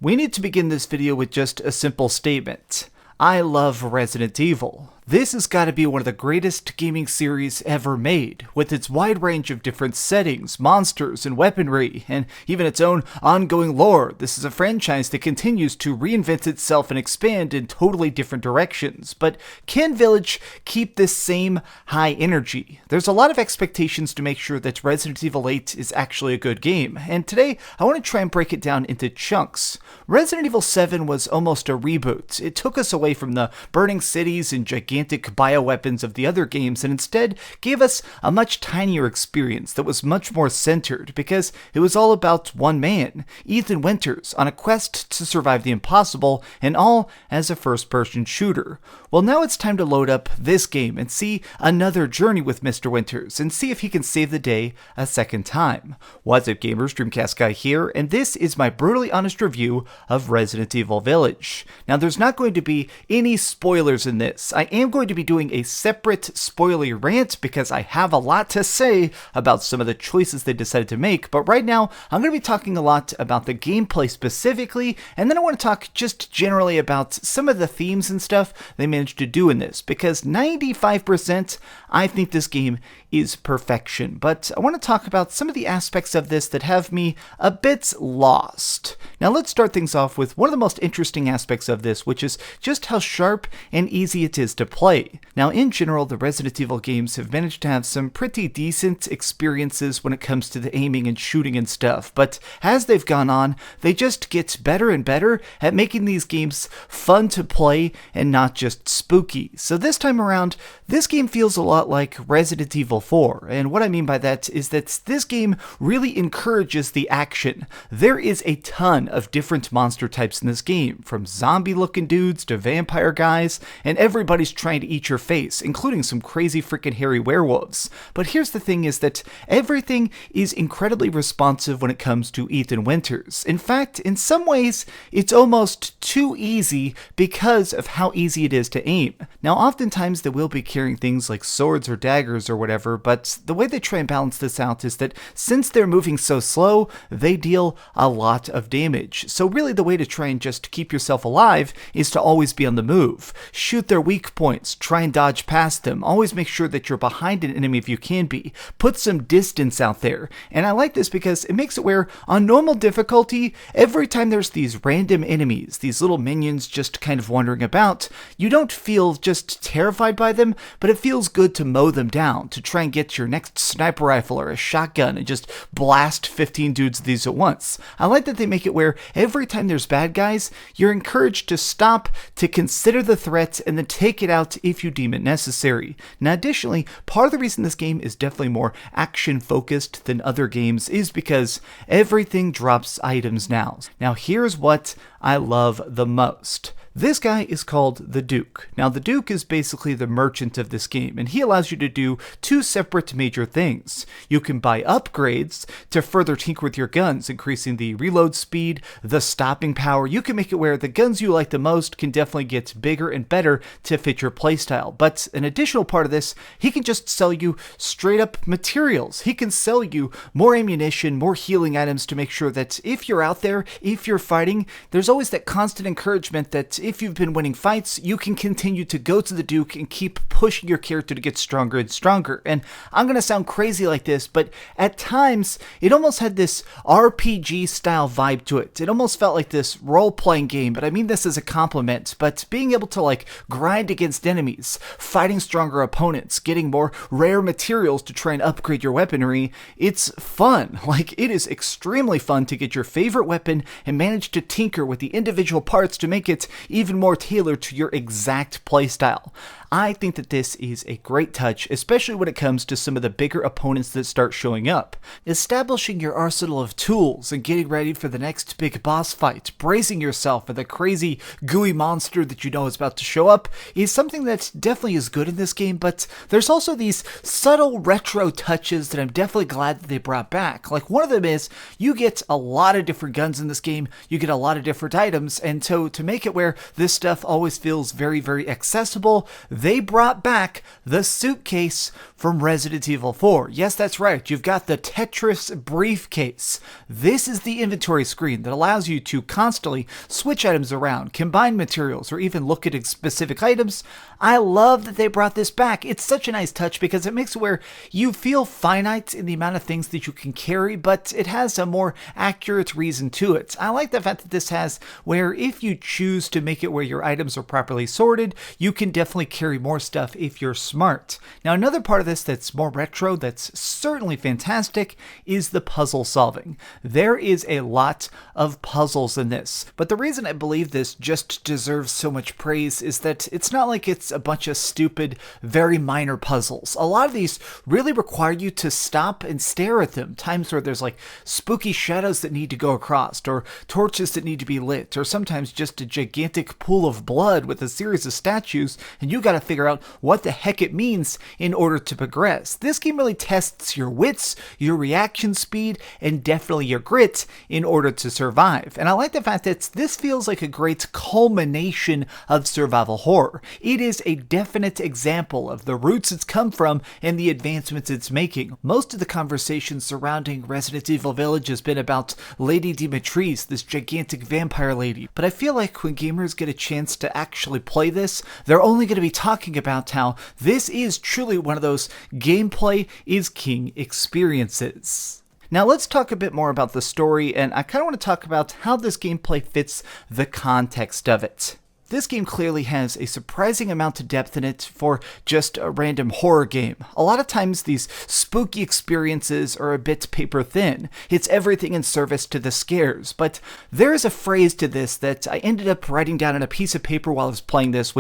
We need to begin this video with just a simple statement. I love Resident Evil. This has got to be one of the greatest gaming series ever made, with its wide range of different settings, monsters, and weaponry, and even its own ongoing lore. This is a franchise that continues to reinvent itself and expand in totally different directions. But can Village keep this same high energy? There's a lot of expectations to make sure that Resident Evil 8 is actually a good game, and today I want to try and break it down into chunks. Resident Evil 7 was almost a reboot. It took us away from the burning cities and gigantic bioweapons of the other games and instead gave us a much tinier experience that was much more centered because it was all about one man, Ethan Winters, on a quest to survive the impossible, and all as a first-person shooter. Well, now it's time to load up this game and see another journey with Mr. Winters and see if he can save the day a second time. What's up, gamers? Dreamcastguy here, and this is my brutally honest review of Resident Evil Village. Now, there's not going to be any spoilers in this. I am going to be doing a separate spoiler rant because I have a lot to say about some of the choices they decided to make, but right now I'm going to be talking a lot about the gameplay specifically, and then I want to talk just generally about some of the themes and stuff they managed to do in this, because 95% I think this game is perfection, but I want to talk about some of the aspects of this that have me a bit lost. Now let's start things off with one of the most interesting aspects of this, which is just how sharp and easy it is to play. Now in general, the Resident Evil games have managed to have some pretty decent experiences when it comes to the aiming and shooting and stuff, but as they've gone on, they just get better and better at making these games fun to play and not just spooky. So this time around, this game feels a lot like Resident Evil 4, and what I mean by that is that this game really encourages the action. There is a ton of different monster types in this game, from zombie-looking dudes to vampire guys, and everybody's trying to eat your face, including some crazy freaking hairy werewolves. But here's the thing is that everything is incredibly responsive when it comes to Ethan Winters. In fact, in some ways, it's almost too easy because of how easy it is to aim. Now, oftentimes they will be carrying things like swords or daggers or whatever, but the way they try and balance this out is that since they're moving so slow, they deal a lot of damage. So really the way to try and just keep yourself alive is to always be on the move. Shoot their weak points, try and dodge past them, always make sure that you're behind an enemy if you can be. Put some distance out there. And I like this because it makes it where on normal difficulty, every time there's these random enemies, these little minions just kind of wandering about, you don't feel just terrified by them, but it feels good to mow them down, to try and get your next sniper rifle or a shotgun and just blast 15 dudes of these at once. I like that they make it where every time there's bad guys, you're encouraged to stop, to consider the threat, and then take it out if you deem it necessary. Now additionally, part of the reason this game is definitely more action focused than other games is because everything drops items now. Now here's what I love the most. This guy is called the Duke. Now, the Duke is basically the merchant of this game, and he allows you to do two separate major things. You can buy upgrades to further tinker with your guns, increasing the reload speed, the stopping power. You can make it where the guns you like the most can definitely get bigger and better to fit your playstyle. But an additional part of this, he can just sell you straight up materials. He can sell you more ammunition, more healing items to make sure that if you're out there, if you're fighting, there's always that constant encouragement that if you've been winning fights, you can continue to go to the Duke and keep pushing your character to get stronger and stronger. And I'm going to sound crazy like this, but at times, it almost had this RPG style vibe to it. It almost felt like this role-playing game, but I mean this as a compliment. But being able to like grind against enemies, fighting stronger opponents, getting more rare materials to try and upgrade your weaponry, it's fun. Like, it is extremely fun to get your favorite weapon and manage to tinker with the individual parts to make it even more tailored to your exact playstyle. I think that this is a great touch, especially when it comes to some of the bigger opponents that start showing up. Establishing your arsenal of tools and getting ready for the next big boss fight, bracing yourself for the crazy gooey monster that you know is about to show up, is something that definitely is good in this game, but there's also these subtle retro touches that I'm definitely glad that they brought back. Like, one of them is, you get a lot of different guns in this game, you get a lot of different items, and so to make it where this stuff always feels very, very accessible, they brought back the suitcase from Resident Evil 4. Yes, that's right. You've got the Tetris briefcase. This is the inventory screen that allows you to constantly switch items around, combine materials, or even look at specific items. I love that they brought this back. It's such a nice touch because it makes it where you feel finite in the amount of things that you can carry, but it has a more accurate reason to it. I like the fact that this has where if you choose to make it where your items are properly sorted, you can definitely carry more stuff if you're smart. Now, another part of this that's more retro, that's certainly fantastic, is the puzzle solving. There is a lot of puzzles in this, but the reason I believe this just deserves so much praise is that it's not like it's a bunch of stupid, very minor puzzles. A lot of these really require you to stop and stare at them. Times where there's like spooky shadows that need to go across, or torches that need to be lit, or sometimes just a gigantic pool of blood with a series of statues, and you gotta figure out what the heck it means in order to progress. This game really tests your wits, your reaction speed, and definitely your grit in order to survive. And I like the fact that this feels like a great culmination of survival horror. It is a definite example of the roots it's come from and the advancements it's making. Most of the conversation surrounding Resident Evil Village has been about Lady Dimitrescu, this gigantic vampire lady, but I feel like when gamers get a chance to actually play this, they're only going to be talking about how this is truly one of those gameplay is king experiences. Now let's talk a bit more about the story, and I kind of want to talk about how this gameplay fits the context of it. This game clearly has a surprising amount of depth in it for just a random horror game. A lot of times these spooky experiences are a bit paper thin. It's everything in service to the scares, but there is a phrase to this that I ended up writing down on a piece of paper while I was playing this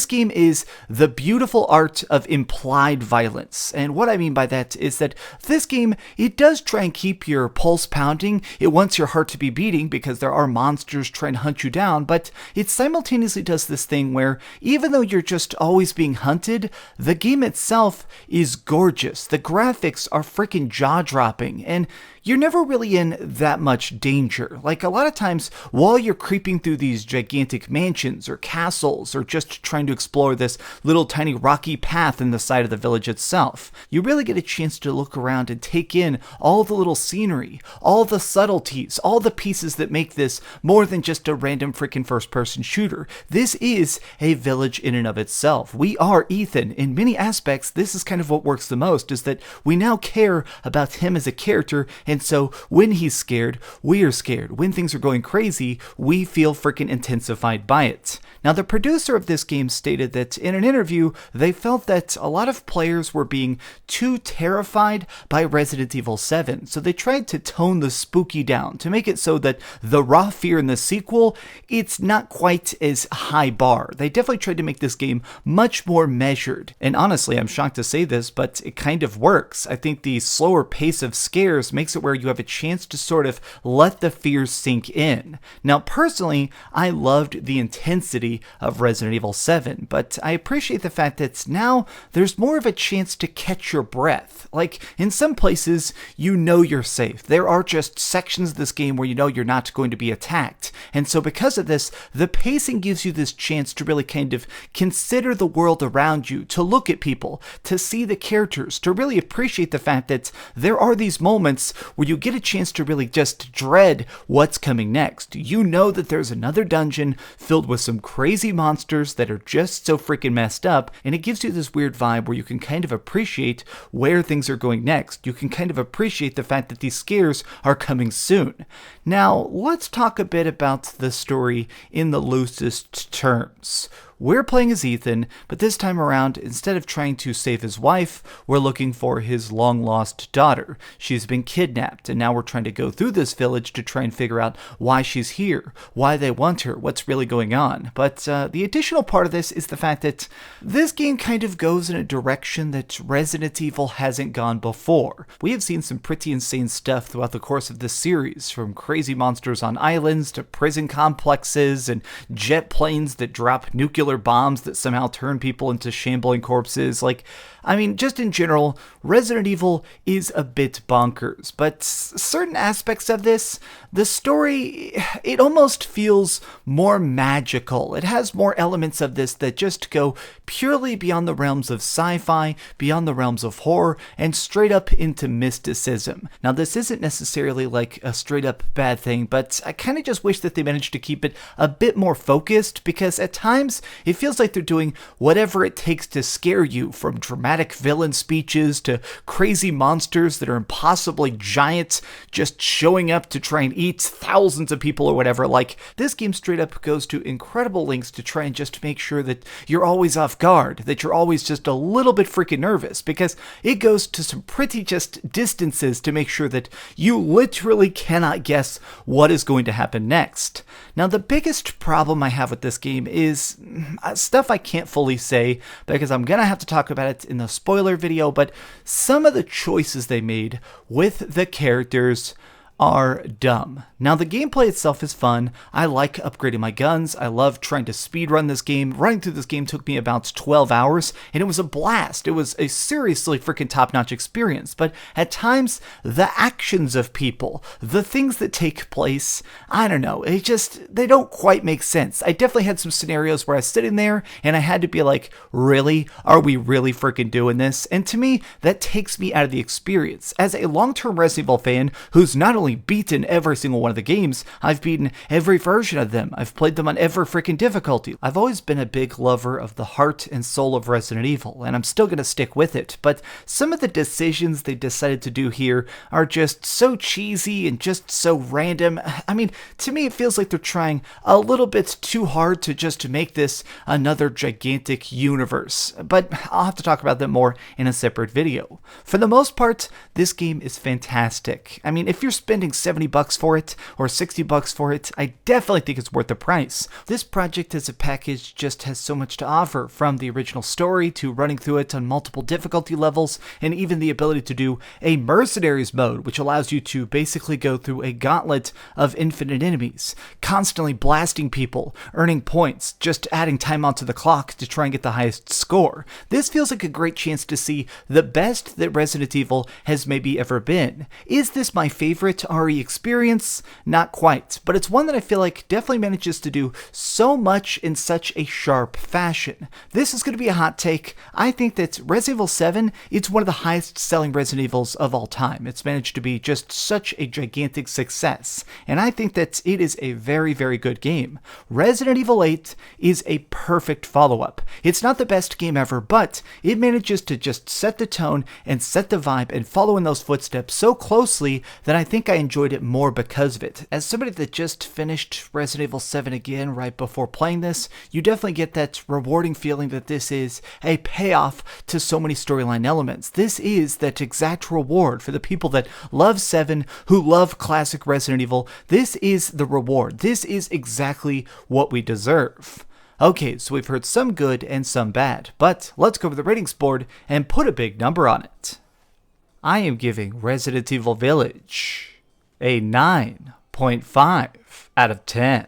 game is the beautiful art of implied violence. And what I mean by that is that this game, it does try and keep your pulse pounding. It wants your heart to be beating because there are monsters trying to hunt you down, but it's simultaneously does this thing where even though you're just always being hunted, the game itself is gorgeous. The graphics are freaking jaw-dropping, and you're never really in that much danger. Like a lot of times while you're creeping through these gigantic mansions or castles or just trying to explore this little tiny rocky path in the side of the village itself, you really get a chance to look around and take in all the little scenery, all the subtleties, all the pieces that make this more than just a random freaking first-person shooter. This is a village in and of itself. We are Ethan. In many aspects, this is kind of what works the most, is that we now care about him as a character, and so when he's scared, we are scared. When things are going crazy, we feel freaking intensified by it. Now, the producer of this game stated that in an interview, they felt that a lot of players were being too terrified by Resident Evil 7, so they tried to tone the spooky down to make it so that the raw fear in the sequel, it's not quite as high bar. They definitely tried to make this game much more measured. And honestly, I'm shocked to say this, but it kind of works. I think the slower pace of scares makes it where you have a chance to sort of let the fears sink in. Now, personally, I loved the intensity of Resident Evil 7, but I appreciate the fact that now there's more of a chance to catch your breath. Like, in some places, you know you're safe. There are just sections of this game where you know you're not going to be attacked. And so because of this, the pacing gives you this chance to really kind of consider the world around you, to look at people, to see the characters, to really appreciate the fact that there are these moments where you get a chance to really just dread what's coming next. You know that there's another dungeon filled with some crazy monsters that are just so freaking messed up, and it gives you this weird vibe where you can kind of appreciate where things are going next. You can kind of appreciate the fact that these scares are coming soon. Now, let's talk a bit about the story in the loosest terms. We're playing as Ethan, but this time around, instead of trying to save his wife, we're looking for his long-lost daughter. She's been kidnapped, and now we're trying to go through this village to try and figure out why she's here, why they want her, what's really going on. But the additional part of this is the fact that this game kind of goes in a direction that Resident Evil hasn't gone before. We have seen some pretty insane stuff throughout the course of this series, from crazy monsters on islands to prison complexes and jet planes that drop nuclear nuclear bombs that somehow turn people into shambling corpses. Like, I mean, just in general, Resident Evil is a bit bonkers, but certain aspects of this, the story, it almost feels more magical. It has more elements of this that just go purely beyond the realms of sci-fi, beyond the realms of horror, and straight up into mysticism. Now, this isn't necessarily like a straight up bad thing, but I kind of just wish that they managed to keep it a bit more focused, because at times it feels like they're doing whatever it takes to scare you, from dramatic villain speeches to crazy monsters that are impossibly giant just showing up to try and eat thousands of people or whatever. Like, this game straight up goes to incredible lengths to try and just make sure that you're always off guard, that you're always just a little bit freaking nervous, because it goes to some pretty just distances to make sure that you literally cannot guess what is going to happen next. Now, the biggest problem I have with this game is stuff I can't fully say, because I'm gonna have to talk about it in the spoiler video, but some of the choices they made with the characters are dumb. Now, the gameplay itself is fun. I like upgrading my guns. I love trying to speedrun this game. Running through this game took me about 12 hours, and it was a blast. It was a seriously freaking top-notch experience, but at times, the actions of people, the things that take place, I don't know, they don't quite make sense. I definitely had some scenarios where I was sitting there, and I had to be like, really? Are we really freaking doing this? And to me, that takes me out of the experience. As a long-term Resident Evil fan who's not only beaten every single one of the games, I've beaten every version of them. I've played them on every freaking difficulty. I've always been a big lover of the heart and soul of Resident Evil, and I'm still gonna stick with it, but some of the decisions they decided to do here are just so cheesy and just so random. I mean, to me it feels like they're trying a little bit too hard to just make this another gigantic universe, but I'll have to talk about that more in a separate video. For the most part, this game is fantastic. I mean, if you're spending $70 for it or $60 for it, I definitely think it's worth the price. This project as a package just has so much to offer, from the original story to running through it on multiple difficulty levels, and even the ability to do a Mercenaries Mode, which allows you to basically go through a gauntlet of infinite enemies, constantly blasting people, earning points, just adding time onto the clock to try and get the highest score. This feels like a great chance to see the best that Resident Evil has maybe ever been. Is this my favorite RE experience? Not quite, but it's one that I feel like definitely manages to do so much in such a sharp fashion. This is going to be a hot take. I think that Resident Evil 7, it's one of the highest selling Resident Evils of all time. It's managed to be just such a gigantic success, and I think that it is a very, very good game. Resident Evil 8 is a perfect follow-up. It's not the best game ever, but it manages to just set the tone and set the vibe and follow in those footsteps so closely that I think I enjoyed it more because of it. As somebody that just finished Resident Evil 7 again right before playing this, you definitely get that rewarding feeling that this is a payoff to so many storyline elements. This is that exact reward for the people that love 7, who love classic Resident Evil. This is the reward. This is exactly what we deserve. Okay, so we've heard some good and some bad, but let's go over the ratings board and put a big number on it. I am giving Resident Evil Village a 9.5 out of 10.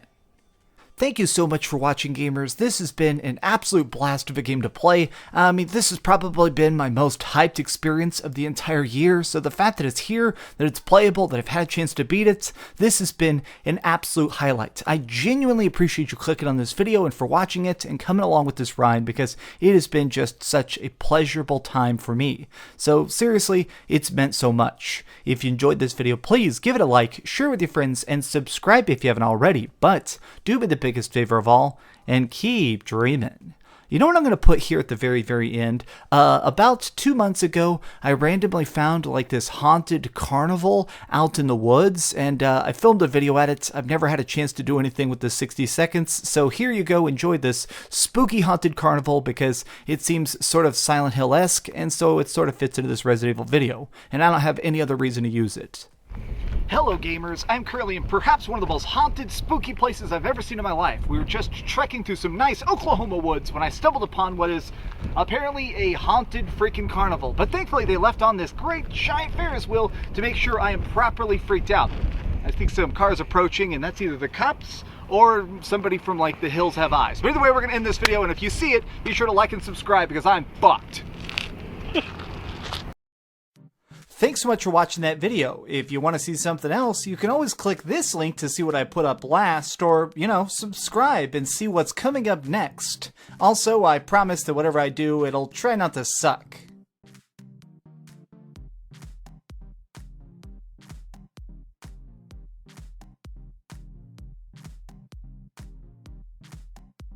Thank you so much for watching, gamers. This has been an absolute blast of a game to play. I mean, this has probably been my most hyped experience of the entire year, so the fact that it's here, that it's playable, that I've had a chance to beat it, this has been an absolute highlight. I genuinely appreciate you clicking on this video and for watching it and coming along with this ride, because it has been just such a pleasurable time for me. So seriously, it's meant so much. If you enjoyed this video, please give it a like, share with your friends, and subscribe if you haven't already. But do me the biggest favor of all, and keep dreaming. You know what I'm going to put here at the very, very end? About 2 months ago, I randomly found like this haunted carnival out in the woods, and I filmed a video at it. I've never had a chance to do anything with the 60 seconds, so here you go. Enjoy this spooky haunted carnival, because it seems sort of Silent Hill-esque, and so it sort of fits into this Resident Evil video, and I don't have any other reason to use it. Hello gamers, I'm currently in perhaps one of the most haunted, spooky places I've ever seen in my life. We were just trekking through some nice Oklahoma woods when I stumbled upon what is apparently a haunted freaking carnival. But thankfully they left on this great giant Ferris wheel to make sure I am properly freaked out. I think some cars approaching, and that's either the cops or somebody from like the hills have eyes. But either way, we're gonna end this video, and if you see it, be sure to like and subscribe because I'm fucked. Thanks so much for watching that video. If you want to see something else, you can always click this link to see what I put up last, or, you know, subscribe and see what's coming up next. Also, I promise that whatever I do, it'll try not to suck.